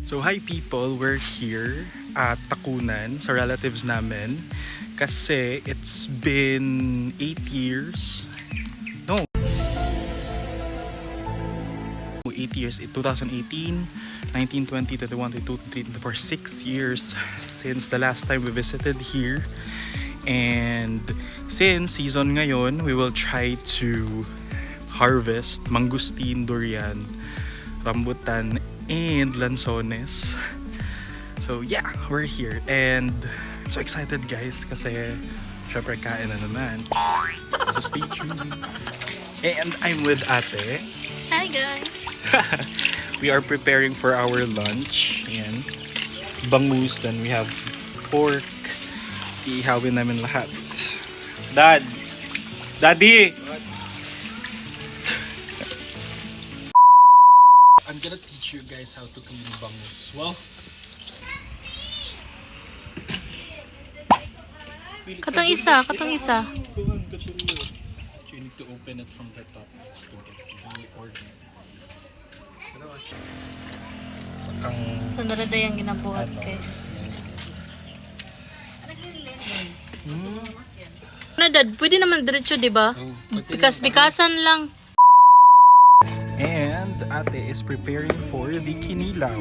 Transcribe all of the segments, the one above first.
So hi people, we're here at Takunan sa relatives namin kasi it's been 8 years. No. 8 years, 2018, 19, 20, 21, 22, 23, 24, 6 years since the last time we visited here. And since season ngayon, we will try to harvest mangustin, durian, rambutan, and lanzones. So yeah, we're here and I'm so excited guys kasi syempre kain na naman. So stay tuned. And I'm with ate. Hi guys! We are preparing for our lunch. Ayan. Bangus, then we have pork. Iihawin namin lahat. Dad! Daddy! I'm gonna teach you guys how to clean bangus. Well, Katong isa. you need to open it from the top just to get the organs. Sunod na yung ginabuhat guys. Ano dad? Pwede naman diretso diba? Bikas-bikasan lang. And ate is preparing for the kinilaw.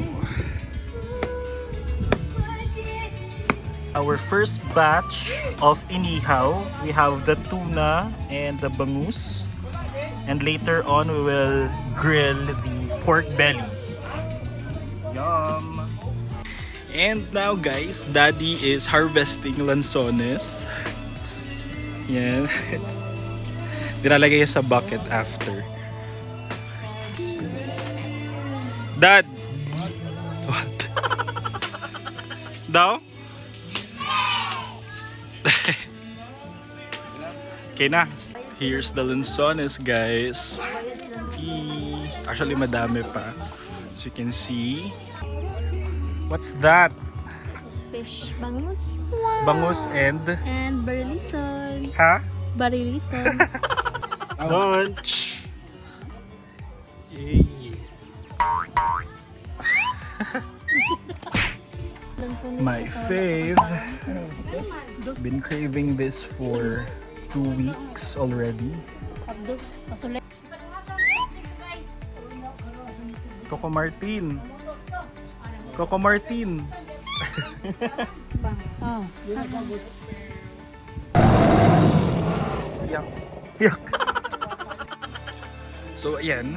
Our first batch of inihaw, we have the tuna and the bangus. And later on, we will grill the pork belly. Yum! And now guys, Daddy is harvesting lanzones. Yan. Dinalagay niya sa bucket after. Dad! What? Daw? Okay na. Here's the lanzones guys. Actually madami pa. As you can see. What's that? It's fish bangus. Bangus and? And barilison. Ha? Barilison. Lunch! Yay! My fave. Been craving this for 2 weeks already. Coco Martin. Coco Martin. Yak. Yak. So ayan,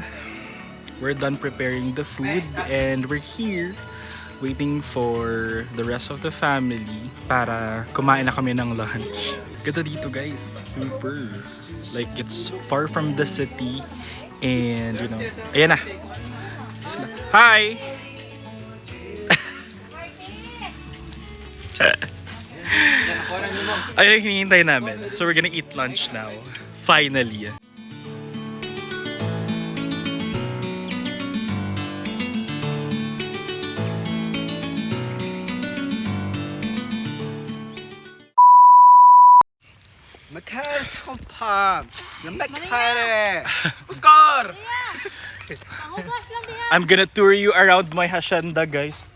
we're done preparing the food and we're here waiting for the rest of the family para kumain na kami ng lunch. Ganda dito guys, super. Like it's far from the city and you know, ayan na. Hi! Ayun yung hinihintay namin. So we're gonna eat lunch now. Finally. Makara sa akong pub. Makara. Oscar! I'm gonna tour you around my hacienda, guys.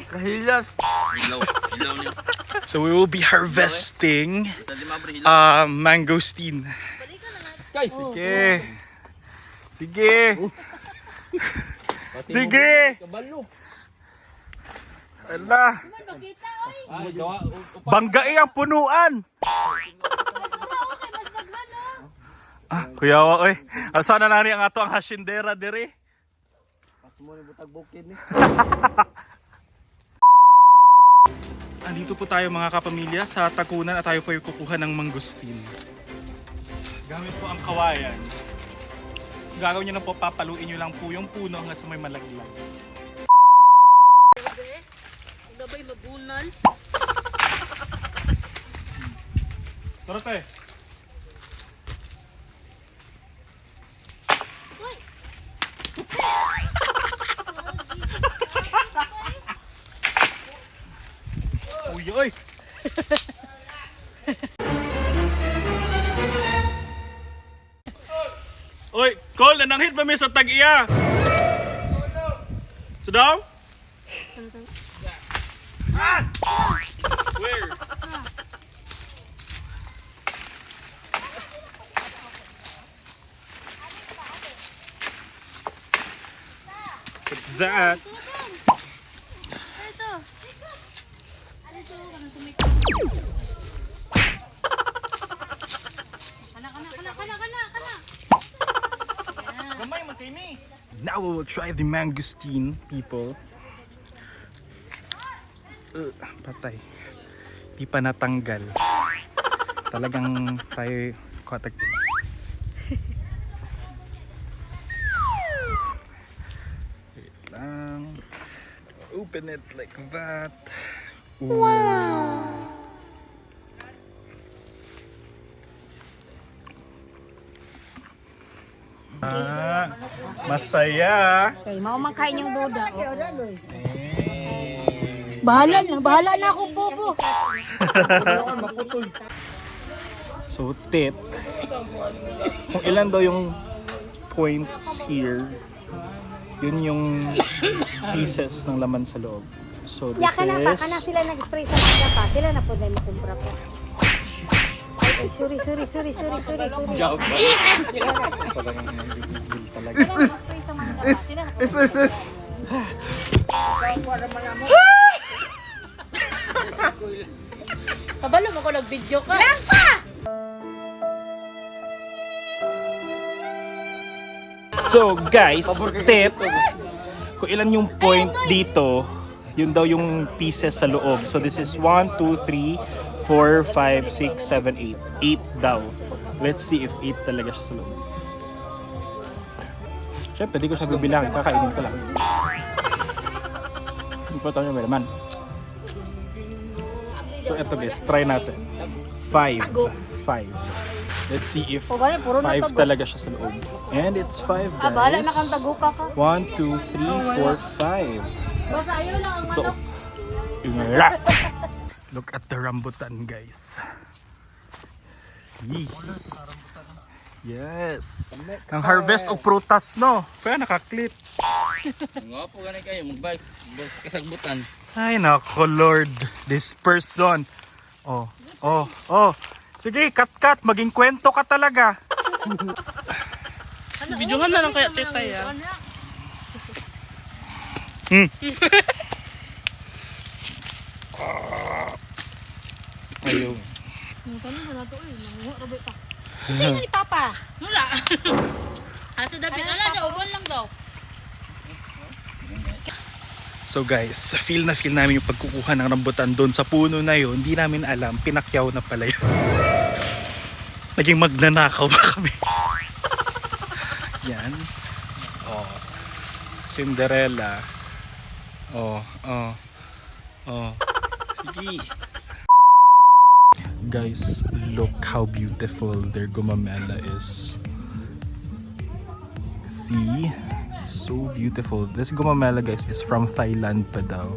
Kahilas. So we will be harvesting mangosteen. Guys, Sige. Sige. Sige. Ala. Banggai ang punuan. Kuyawa oy. Asa na nani ang ato ang haciendera diri? Pasmo ni butag bukid ni. Andito po tayo mga kapamilya sa Takunan at tayo po ay kukuha ng mangustin. Gamit po ang kawayan. Gagawin nyo lang po, papaluin nyo lang po yung puno hanggang sa may malaglag. komunal. Tara tayo. Uy, oy! Oy, Cole, nananghit ba may sa tag-iya? So daw? Where? What's that? Ito. Gamay man kay ni. Now we will try the mangosteen, people. Patay. Di pa natanggal. Talagang tayo kotak. Wait lang. Open it like that. Wow! Masaya. Okay, mau makain yung duda. Bahala na ako, Bobo. So tip, kung ilan daw yung points here, yun yung pieces ng laman sa loob. So this Ya kana pa, is... kana sila nag-spray sa mga pa. Sila na po dahil makumpra pa. Ay, sorry. Joke. talaga. Is. Kabalo mo ko nag-video ka. So guys, tip, kung ilan yung point dito, yun daw yung pieces sa loob. So this is 1, 2, 3, 4, 5, 6, 7, 8. 8 daw. Let's see if 8 talaga siya sa loob. Siyempre, di ko siya bibilangin. Kakainin ko lang. Importante yung malaman. So eto guys, try natin. 5. Let's see if 5 talaga siya sa loob. And it's 5 guys. Bahala na kang taguka ka. 1, 2, 3, 4, 5. Basta ayaw lang ang Ito. Ingara. Look at the rambutan guys. Yee. Yes. Ang harvest of prutas no. Kaya nakaklit. Nga po ganun kayo, magbike. Kasagbutan. Ay nako Lord. This person. Oh. Sige, cut. Maging kwento ka talaga. Videohan na lang kaya testa ya. Ayaw. Sino ni Papa? Wala. Asa David, ala siya, uban lang daw. So guys, feel namin yung pagkukuha ng rambutan doon sa puno na yun. Hindi namin alam, pinakyaw na pala yun. Naging magnanakaw ba kami? Yan. Oh. Cinderella. Oh. Sige. Guys, look how beautiful their gumamela is. See? So beautiful. This gumamela guys is from Thailand pa daw.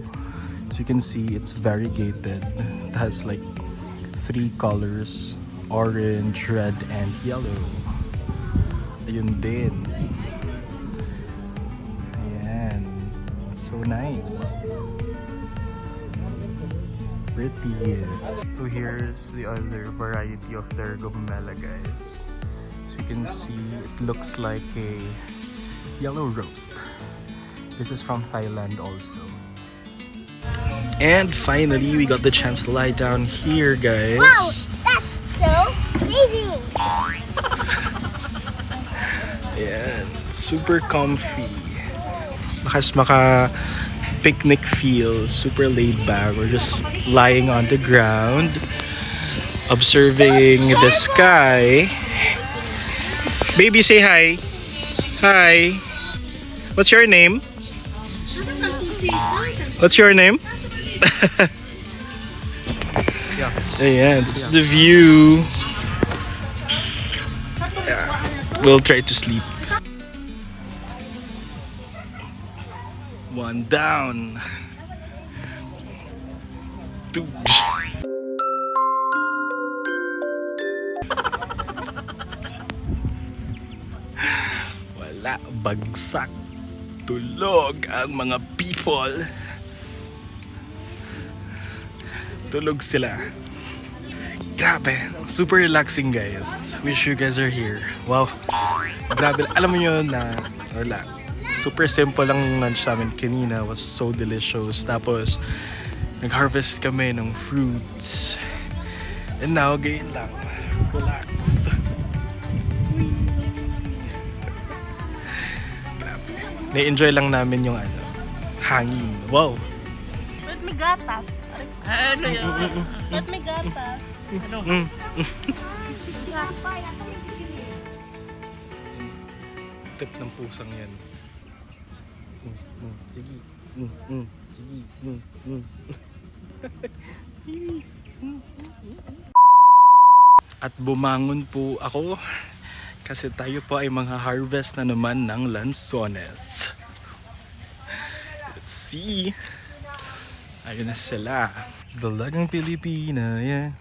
So you can see it's variegated. It has like 3 colors. Orange, red, and yellow. Ayun din. Ayan. So nice. Pretty. So here's the other variety of their gumamela guys. So you can see it looks like a yellow rose. This is from Thailand also. And finally, we got the chance to lie down here, guys. Wow, that's so amazing. Ayan, super comfy. Maka picnic feel, super laid back. We're just lying on the ground, observing the sky. Baby, say hi. Hi. What's your name? What's your name? Ayan, it's the view. Yeah. We'll try to sleep. One down. Two. Wala, bagsak. Tulog ang mga people. Tulog sila. Grabe, super relaxing guys. Wish you guys are here. Wow. Grabe, alam mo yun na wala. Super simple lang lunch namin kanina. Was so delicious. Tapos, nag-harvest kami ng fruits. And now, gayon lang. Relax. Grabe. Na-enjoy lang namin yung hangin. Wow. Ba't may gatas? Ano yun? Ba't may gatas? Tip ng pusang yan. Sige. Sige. At bumangon po ako kasi tayo po ay mga harvest na naman ng lanzones. Let's see. Ayun na sila. Dalagang Pilipina, yeah.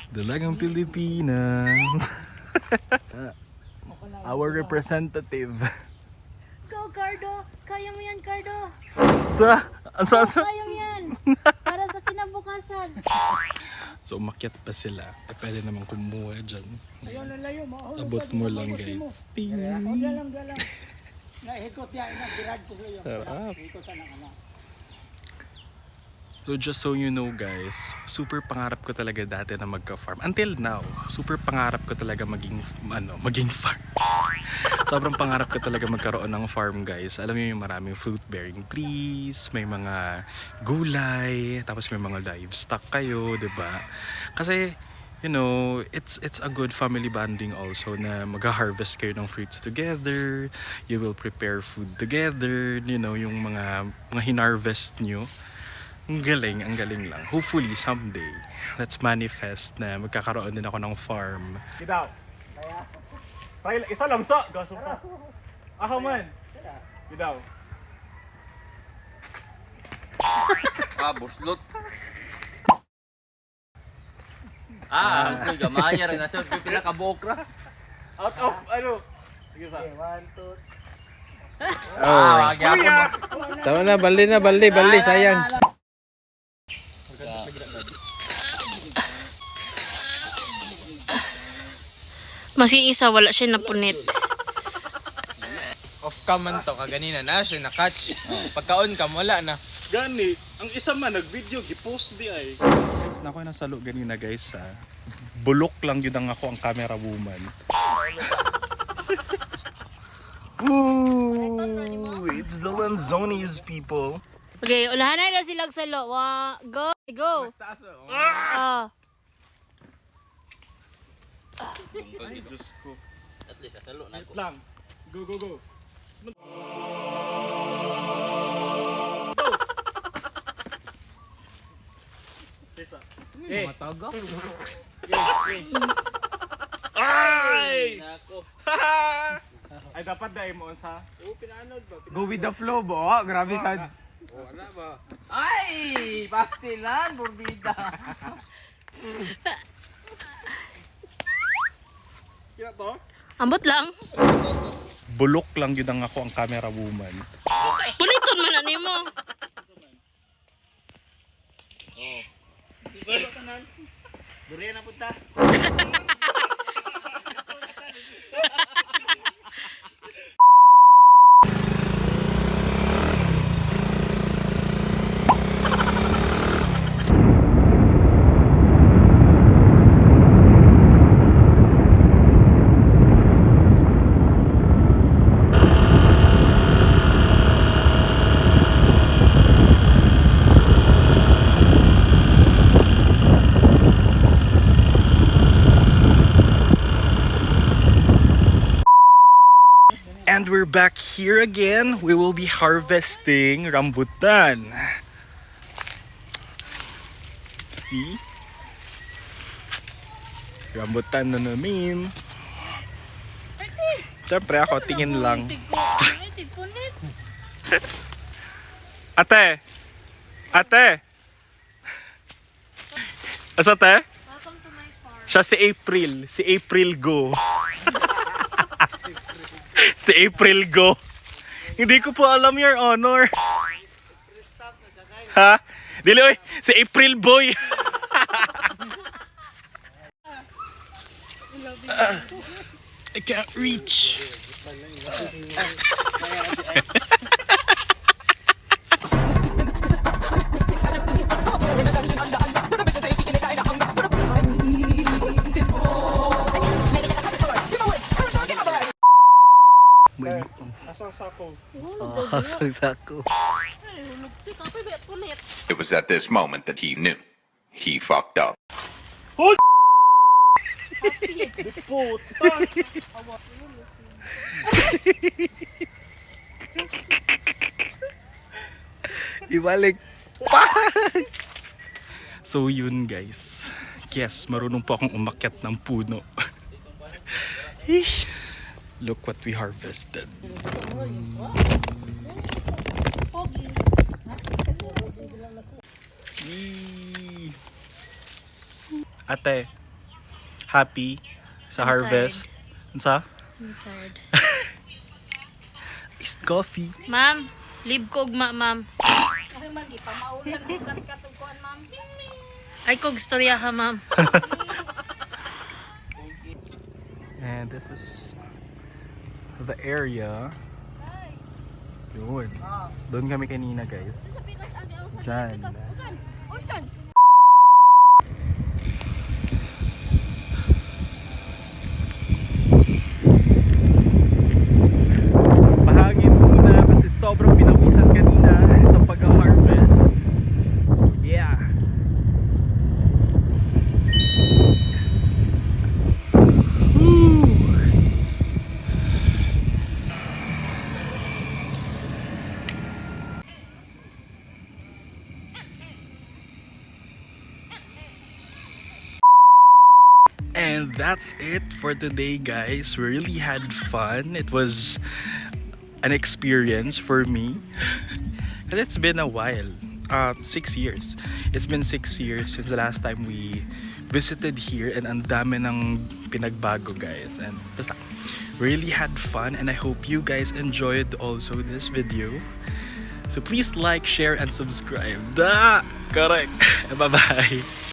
Dalagang Pilipina. Our representative. Go, Cardo! Kaya mo yan, Cardo! Kaya mo yan! Para sa kinabukasan! So umakyat pa sila. Pwede naman kumuha dyan. Abot mo lang guys. Ting. Sarap. So just so you know guys, super pangarap ko talaga dati na magka-farm. Until now, super pangarap ko talaga maging farm. Sobrang pangarap ko talaga magkaroon ng farm guys. Alam niyo yung maraming fruit-bearing trees, may mga gulay, tapos may mga livestock kayo, 'di ba? Kasi you know, it's a good family bonding also na mag-harvest kayo ng fruits together. You will prepare food together, you know, yung mga hinarvest nyo. Ang galing lang. Hopefully someday, let's manifest na magkakaroon din ako ng farm. Gidaw. Kaya isa lang sa gaso pa. Ako man. Gidaw. Buslot. Ang gamaya rin na siya. Pila ka bokra. Out of Sige sa. 1, 2. Tama na, balde, sayang. Maski isa, wala siya napunit. Off cam man to, kaganina na siya na-catch. Pagka-on cam, wala na. Gani, ang isa man nag-video, gi-post di ay. Guys, nakoy nasa lo ganina guys ha. Bulok lang yun ang ako ang camera woman. Ooh, it's the Lanzones people. Okay, ulahan na sila sa lo. Go! Ay, Diyos ko. At least, asalo na ako. Lang. Go. Mataga. Ay! Nako. Ay, dapat dahil mo sa... Go with the flow, bo. Grabe sad. Ay! Pastilan, burbida. Kaya to? Ambot lang. Bulok lang yun ang ako ang camera woman. Puliton man na nimo. Durian na punta. And we're back here again. We will be harvesting rambutan. See? Rambutan na namin. Siyempre ako, tingin lang. Ay, tigpunit. Ate! Ate! Asa te? Welcome to my farm. Siya si April. Si April Go. Si April Go. Hindi ko po alam, Your Honor. Ha? Dili, oy. Si April Boy. I can't reach. Asang sako. It was at this moment that he knew. He fucked up. Ibalik pa. So yun guys. Yes, marunong po akong umakyat ng puno. Look what we harvested. Yee. Ate, happy sa harvest? Sa? I'm tired. Iced coffee. Ma'am, leave ko ugma, ma'am. Ay kog storya ha, ma'am. And this is the area. Yun. Doon kami kanina guys. Diyan. Pahangin muna kasi sobrang pinawisan kanina sa pag-harvest. So yeah. And that's it for today, guys. We really had fun. It was an experience for me. And it's been a while. 6 years. It's been 6 years since the last time we visited here, and ang dami ng pinagbago, guys. And basta, really had fun, and I hope you guys enjoyed also this video. So please like, share, and subscribe. Correct. Bye-bye.